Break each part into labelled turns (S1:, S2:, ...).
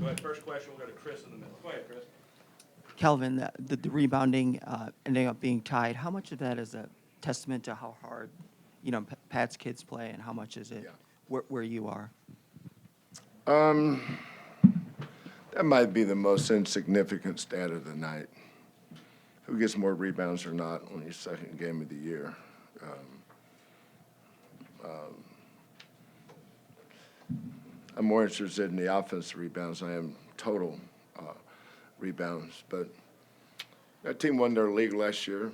S1: ahead. First question, we'll go to Chris in the middle. Go ahead, Chris.
S2: Kelvin, the rebounding ending up being tied. How much of that is a testament to how hard, Pat's kids play, and how much is it where you are?
S3: That might be the most insignificant stat of the night. Who gets more rebounds or not on your second game of the year? I'm more interested in the offensive rebounds than I am total rebounds. But that team won their league last year.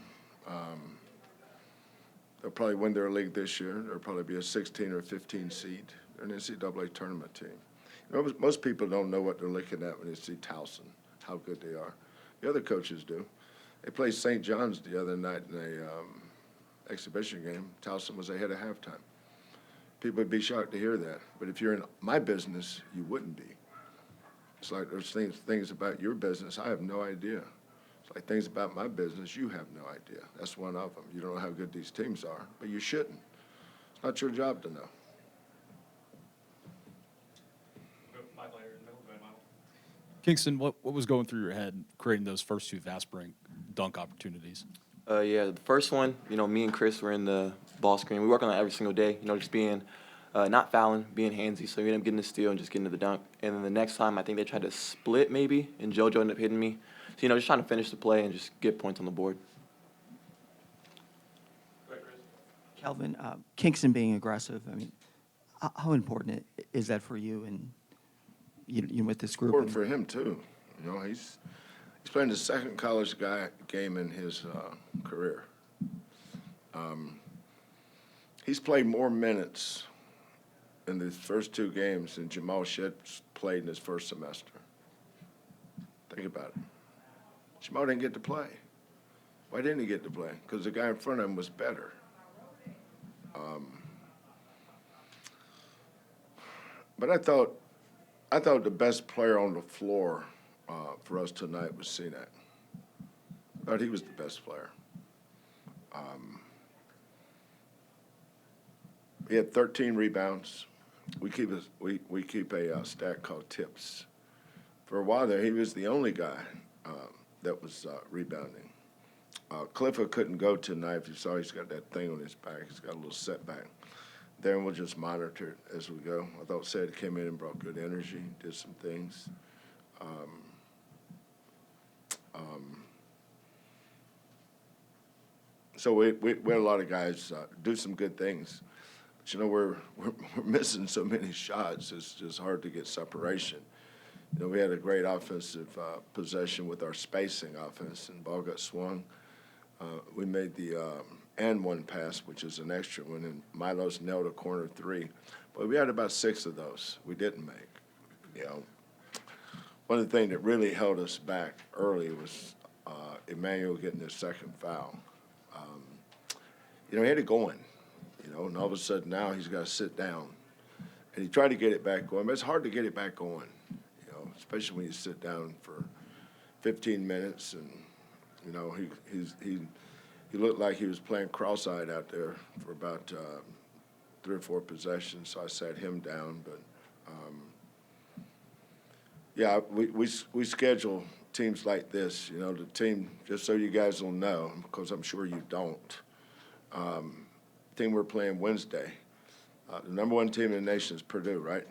S3: They'll probably win their league this year. They'll probably be a 16 or 15 seed. They're an NCAA tournament team. Most people don't know what they're looking at when they see Towson, how good they are. The other coaches do. They played St. John's the other night in a exhibition game. Towson was ahead at halftime. People would be shocked to hear that. But if you're in my business, you wouldn't be. It's like there's things about your business I have no idea. It's like things about my business you have no idea. That's one of them. You don't know how good these teams are, but you shouldn't. It's not your job to know.
S4: Kingston, what was going through your head creating those first two fast break dunk opportunities?
S5: Yeah, the first one, me and Chris were in the ball screen. We work on that every single day, just being not fouling, being handsy. So we ended up getting the steal and just getting to the dunk. And then the next time, I think they tried to split maybe, and JoJo ended up hitting me. So, just trying to finish the play and just get points on the board.
S2: Kelvin, Kingston being aggressive, I mean, how important is that for you and you with this group?
S3: Important for him, too. He's playing the second college game in his career. He's played more minutes in the first two games than Jamal Shedd's played in his first semester. Think about it. Jamal didn't get to play. Why didn't he get to play? Because the guy in front of him was better. But I thought the best player on the floor for us tonight was Cenac. I thought he was the best player. He had 13 rebounds. We keep a stat called tips. For a while there, he was the only guy that was rebounding. Clifford couldn't go tonight. If you saw, he's got that thing on his back. He's got a little setback. There, we'll just monitor it as we go. I thought Sed came in and brought good energy, did some things. So we had a lot of guys do some good things. But, we're missing so many shots. It's just hard to get separation. We had a great offensive possession with our spacing offense, and the ball got swung. We made the and one pass, which is an extra one, and Milos nailed a corner three. But we had about 6 of those we didn't make. One of the things that really held us back early was Emmanuel getting his second foul. He had it going, and all of a sudden now he's got to sit down. And he tried to get it back going, but it's hard to get it back going, especially when you sit down for 15 minutes and, he looked like he was playing cross-eyed out there for about 3 or 4 possessions, so I sat him down. But, we schedule teams like this. The team, just so you guys will know, because I'm sure you don't, team we're playing Wednesday, the number 1 team in the nation is Purdue, right?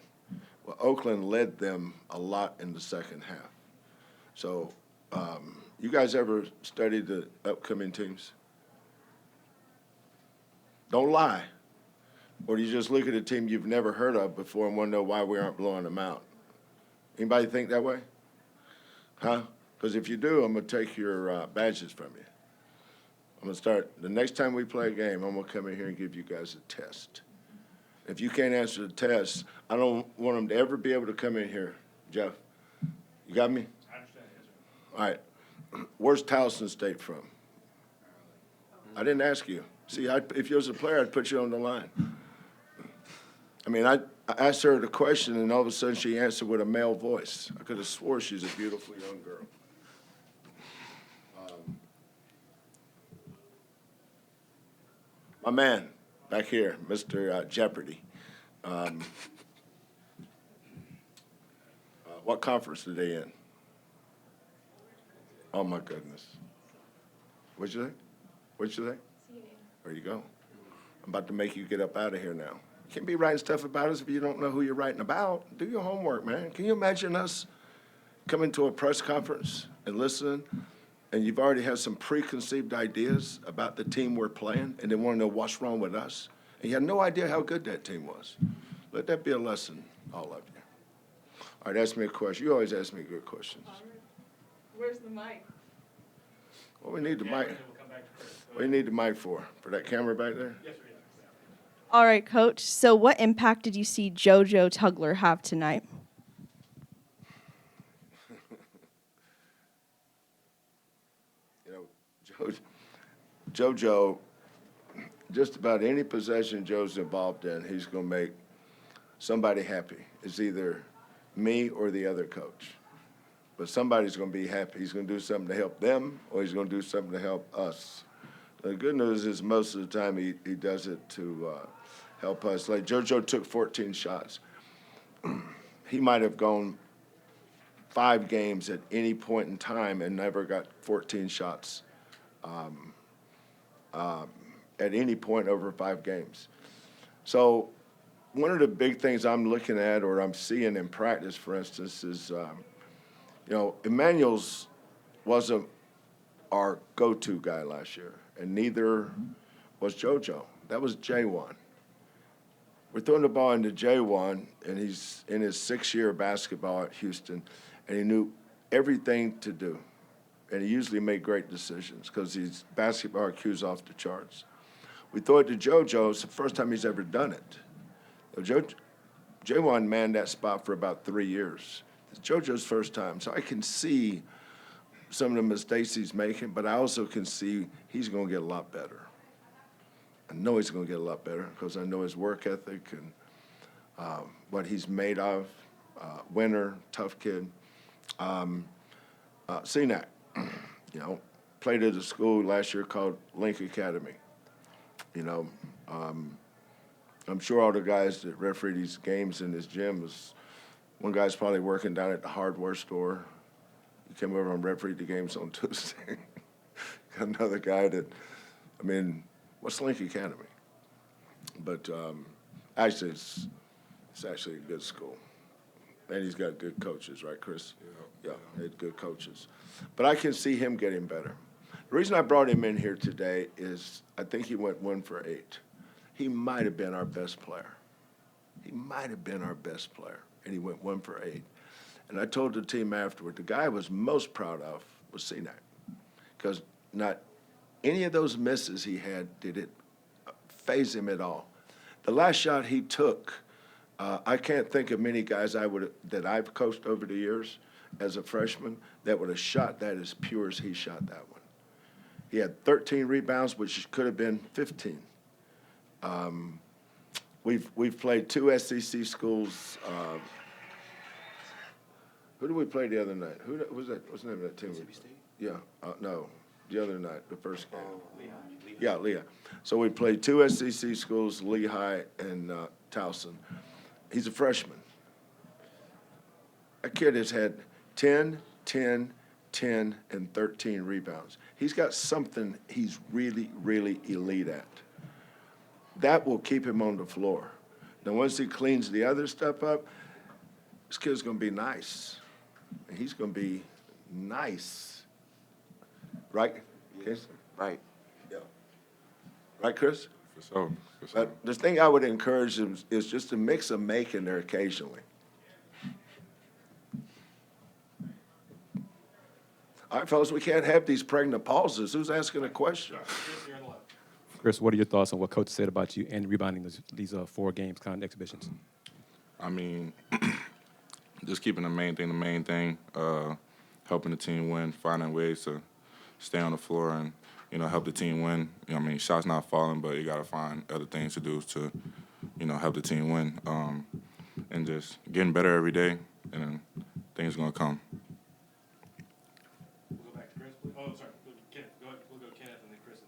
S3: Well, Oakland led them a lot in the second half. So you guys ever studied the upcoming teams? Don't lie. Or do you just look at a team you've never heard of before and want to know why we aren't blowing them out? Anybody think that way? Huh? Because if you do, I'm going to take your badges from you. I'm going to start, the next time we play a game, I'm going to come in here and give you guys a test. If you can't answer the test, I don't want them to ever be able to come in here. Jeff, you got me?
S1: I understand. Yes, sir.
S3: All right. Where's Towson State from? I didn't ask you. See, if you was a player, I'd put you on the line. I mean, I asked her the question, and all of a sudden she answered with a male voice. I could have swore she's a beautiful young girl. My man back here, Mr. Jeopardy. What conference are they in? Oh, my goodness. What'd you say? There you go. I'm about to make you get up out of here now. You can't be writing stuff about us if you don't know who you're writing about. Do your homework, man. Can you imagine us coming to a press conference and listening, and you've already had some preconceived ideas about the team we're playing, and they want to know what's wrong with us, and you had no idea how good that team was? Let that be a lesson, all of you. All right, ask me a question. You always ask me good questions.
S6: Where's the mic?
S3: Well, we need the
S1: Yeah,
S3: mic.
S1: and then we'll come back to Chris. Go
S3: What do you need the mic for? For that camera back there?
S1: Yes, sir, yeah.
S6: All right, Coach. So what impact did you see JoJo Tugler have tonight?
S3: You know, JoJo, just about any possession Joe's involved in, he's going to make somebody happy. It's either me or the other coach. But somebody's going to be happy. He's going to do something to help them, or he's going to do something to help us. The good news is most of the time he does it to help us. Like JoJo took 14 shots. He might have gone 5 games at any point in time and never got 14 shots at any point over 5 games. So one of the big things I'm looking at or I'm seeing in practice, for instance, is, Emmanuel's wasn't our go-to guy last year, and neither was JoJo. That was J1. We're throwing the ball into J1, and he's in his 6th year of basketball at Houston, and he knew everything to do. And he usually made great decisions because his basketball IQ's off the charts. We throw it to JoJo. It's the first time he's ever done it. J1 manned that spot for about 3 years. It's JoJo's first time. So I can see some of the mistakes he's making, but I also can see he's going to get a lot better. I know he's going to get a lot better because I know his work ethic and what he's made of. Winner, tough kid. Cenac, played at a school last year called Link Academy. I'm sure all the guys that referee these games in this gym one guy's probably working down at the hardware store. He came over and refereed the games on Tuesday. Got another guy what's Link Academy? But actually, it's actually a good school. And he's got good coaches, right, Chris? Yeah, he had good coaches. But I can see him getting better. The reason I brought him in here today is I think he went 1 for 8. He might have been our best player. And he went 1 for 8. And I told the team afterward, the guy I was most proud of was Cenac, because not any of those misses he had did it faze him at all. The last shot he took, I can't think of many guys that I've coached over the years as a freshman that would have shot that as pure as he shot that one. He had 13 rebounds, which could have been 15. We've played 2 SEC schools. Who did we play the other night? Who was that? What's the name of that team? Mississippi State? Yeah, no, the other night, the first game. Lehigh. Yeah, Lehigh. So we played 2 SEC schools, Lehigh and Towson. He's a freshman. That kid has had 10, 10, 10, and 13 rebounds. He's got something he's really, really elite at. That will keep him on the floor. Now, once he cleans the other stuff up, this kid's going to be nice. And he's going to be nice. Right, Kingston?
S5: Right.
S3: Yeah. Right, Chris?
S7: For sure.
S3: But the thing I would encourage him is just to mix a make in there occasionally. All right, fellas, we can't have these pregnant pauses. Who's asking a question?
S1: Chris, you're on the left.
S8: Chris, what are your thoughts on what Coach said about you and rebounding these 4 games, kind of exhibitions?
S7: I mean, just keeping the main thing, helping the team win, finding ways to stay on the floor and, help the team win. Shots not falling, but you got to find other things to do to, help the team win. And just getting better every day, and then things are going to come.
S1: We'll go back to Chris, please. Oh, sorry. Kenneth, go ahead. We'll go Kenneth and then Chris.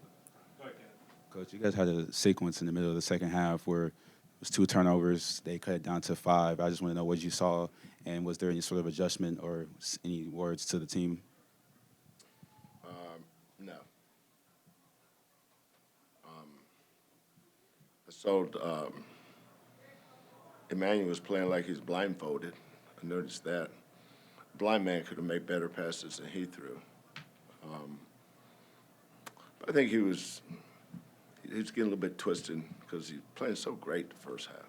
S1: Go ahead, Kenneth.
S9: Coach, you guys had a sequence in the middle of the second half where was 2 turnovers. They cut it down to 5. I just want to know what you saw, and was there any sort of adjustment or any words to the team?
S3: No. I saw Emmanuel was playing like he's blindfolded. I noticed that. Blind man could have made better passes than he threw. But I think he was getting a little bit twisted because he's playing so great the first half.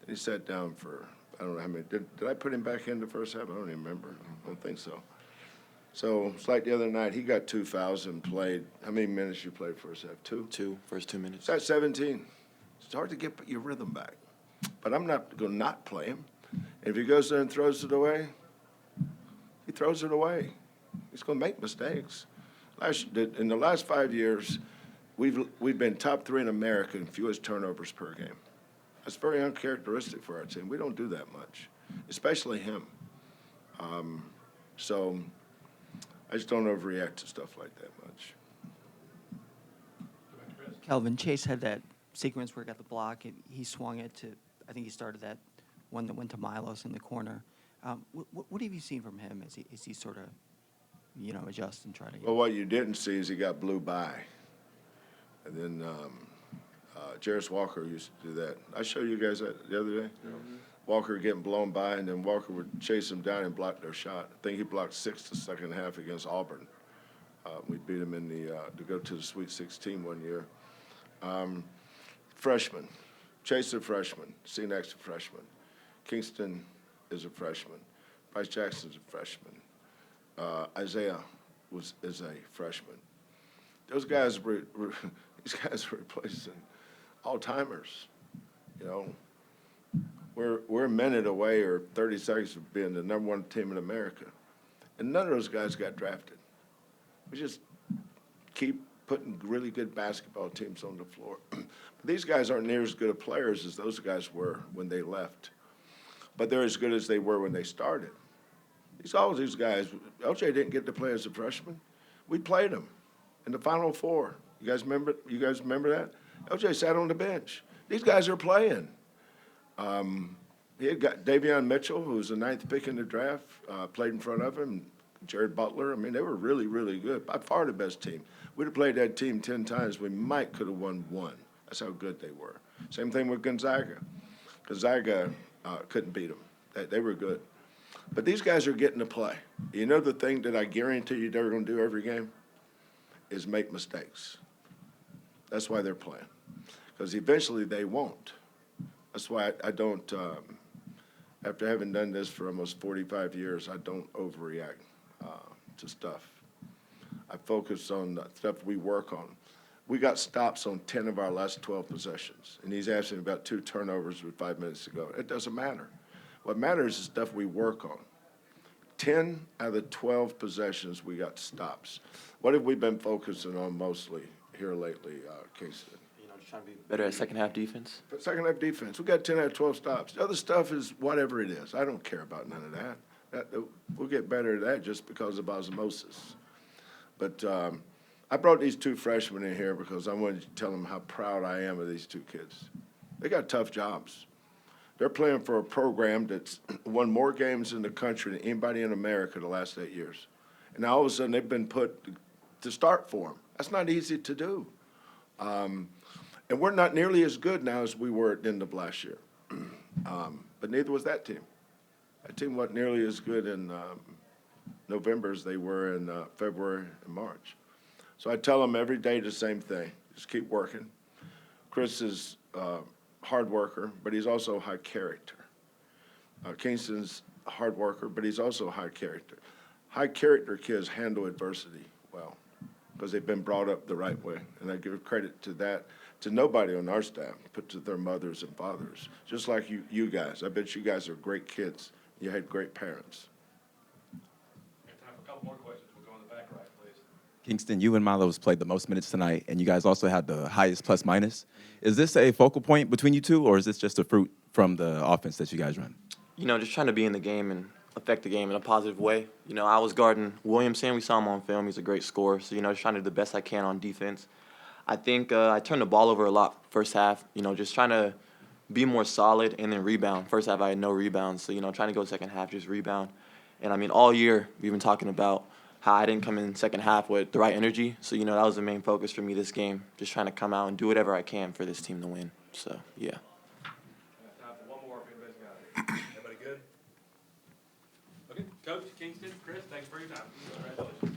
S3: Then he sat down for, I don't know how many, did I put him back in the first half? I don't even remember. I don't think so. So it's like the other night, he got 2 fouls and played. How many minutes you played first half? 2?
S5: First 2 minutes.
S3: It's at 17. It's hard to get your rhythm back. But I'm not going to not play him. If he goes there and throws it away, he throws it away. He's going to make mistakes. In the last 5 years, we've been top 3 in America in fewest turnovers per game. That's very uncharacteristic for our team. We don't do that much, especially him. So I just don't overreact to stuff like that much.
S2: Kelvin, Chase had that sequence where he got the block, and he swung it to, I think he started that one that went to Milos in the corner. What have you seen from him as he sort of, adjust and try to get?
S3: Well, what you didn't see is he got blew by. And then Jarris Walker used to do that. I showed you guys that the other day. Mm-hmm. Walker getting blown by, and then Walker would chase him down and block their shot. I think he blocked 6 the second half against Auburn. We beat him in to go to the Sweet 16 one year. Freshman. Chase is a freshman. Cenac's a freshman. Kingston is a freshman. Bryce Jackson's a freshman. Isaiah is a freshman. Those guys these guys were replacing all-timers. We're a minute away or 30 seconds from being the #1 team in America. And none of those guys got drafted. We just keep putting really good basketball teams on the floor. But these guys aren't near as good of players as those guys were when they left. But they're as good as they were when they started. All these guys, LJ didn't get to play as a freshman. We played him in the Final Four. You guys remember that? LJ sat on the bench. These guys are playing. He had got Davion Mitchell, who was the 9th pick in the draft, played in front of him. Jared Butler. I mean, they were really, really good. By far the best team. We'd have played that team 10 times. We could have won 1. That's how good they were. Same thing with Gonzaga. Gonzaga couldn't beat them. They were good. But these guys are getting to play. The thing that I guarantee you they're going to do every game is make mistakes. That's why they're playing. Because eventually they won't. That's why I don't, after having done this for almost 45 years, I don't overreact to stuff. I focus on the stuff we work on. We got stops on 10 of our last 12 possessions. And he's asking about 2 turnovers with 5 minutes to go. It doesn't matter. What matters is stuff we work on. 10 out of the 12 possessions, we got stops. What have we been focusing on mostly here lately, Kingston?
S5: Just trying to be better at second half defense.
S3: Second half defense. We got 10 out of 12 stops. The other stuff is whatever it is. I don't care about none of that. We'll get better at that just because of osmosis. But I brought these 2 freshmen in here because I wanted to tell them how proud I am of these 2 kids. They got tough jobs. They're playing for a program that's won more games in the country than anybody in America the last 8 years. And now all of a sudden they've been put to start for them. That's not easy to do. And we're not nearly as good now as we were at the end of last year. But neither was that team. That team wasn't nearly as good in November as they were in February and March. So I tell them every day the same thing. Just keep working. Chris is hard worker, but he's also high character. Kingston's a hard worker, but he's also high character. High character kids handle adversity well because they've been brought up the right way. And I give credit to that, to nobody on our staff, but to their mothers and fathers. Just like you guys. I bet you guys are great kids. You had great parents.
S1: We have time for a couple more questions. We'll go in the back right, please.
S8: Kingston, you and Milos played the most minutes tonight, and you guys also had the highest plus-minus. Is this a focal point between you two, or is this just a fruit from the offense that you guys run?
S5: Just trying to be in the game and affect the game in a positive way. I was guarding Williamson. We saw him on film. He's a great scorer. So, just trying to do the best I can on defense. I think I turned the ball over a lot first half, just trying to be more solid and then rebound. First half, I had no rebounds. So, trying to go second half, just rebound. And, all year we've been talking about how I didn't come in second half with the right energy. So, that was the main focus for me this game, just trying to come out and do whatever I can for this team to win. So, yeah.
S1: Time for one more if anybody's got it. Everybody good? Okay, Coach, Kingston, Chris, thanks for your time. Congratulations.